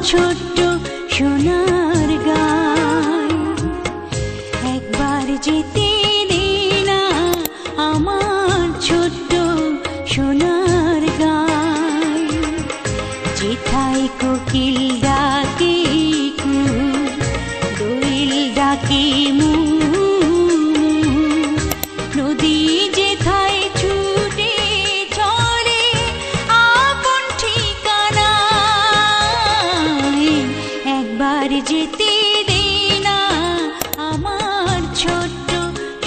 ছোট্ট সোনার গায়। একবার যেতে দে না আমার ছোট্ট সোনার গায়। যেথায় কোকিল ডাকে কুহু, দোয়েল ডাকে মু, নদী যেথায় ছুটে চলে আপন ঠিকানায়। একবার যেতে দে না আমার ছোট্ট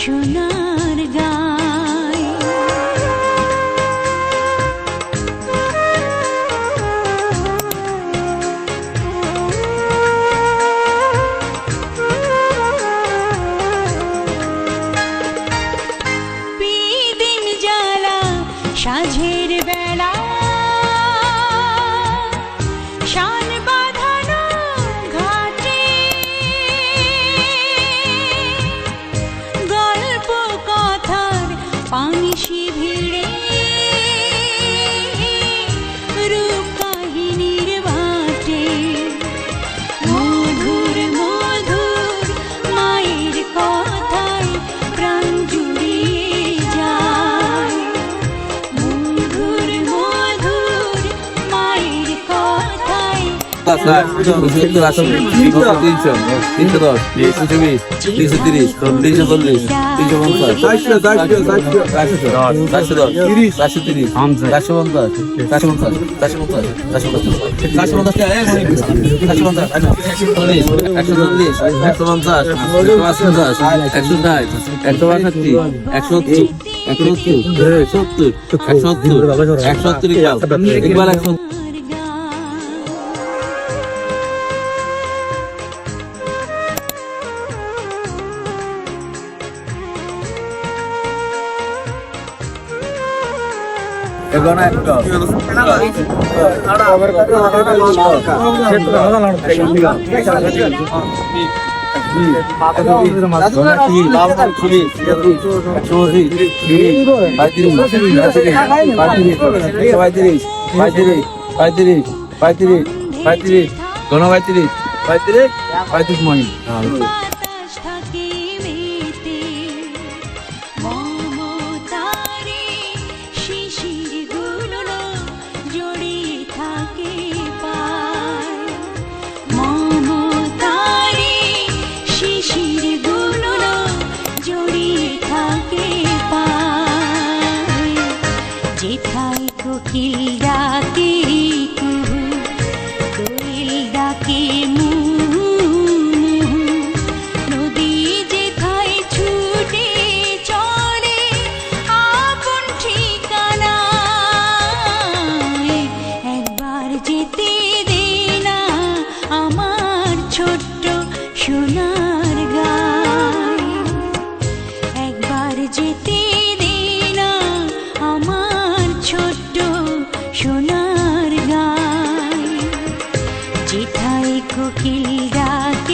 সোনার গায়। বিদিন জ্বালা সাঁঝের বেলা, শান বাঁধানো ঘাটে, গল্প কথার পাংশি ভিড়ে, রূপ কাহিনীর বাটে। মধুর মধুর মায়ের কথায় প্রাণ জুড়িয়ে যায়। মধুর মধুর মায়ের কথায় স্যার 310, 310, 320, 330, 340, 350, 410, 430, 450, 450, 450, 170, বাতাস থাকে মেতে, মমতারে শিশিরগুলো জড়িয়ে থাকে পায়। মমতারে শিশিরগুলো জড়িয়ে থাকে পায়। যেথায় কোকিল ডাকে কুহু, দোয়েল ডাকে মু, নদী যেথায় ছুটে চলে আপন ঠিকানায়। একবার যেতে দে না আমার ছোট্ট সোনার গায়। একবার যেতে দে না আমার ছোট্ট সোনার গায়। যেথায় কোকিল ডাকে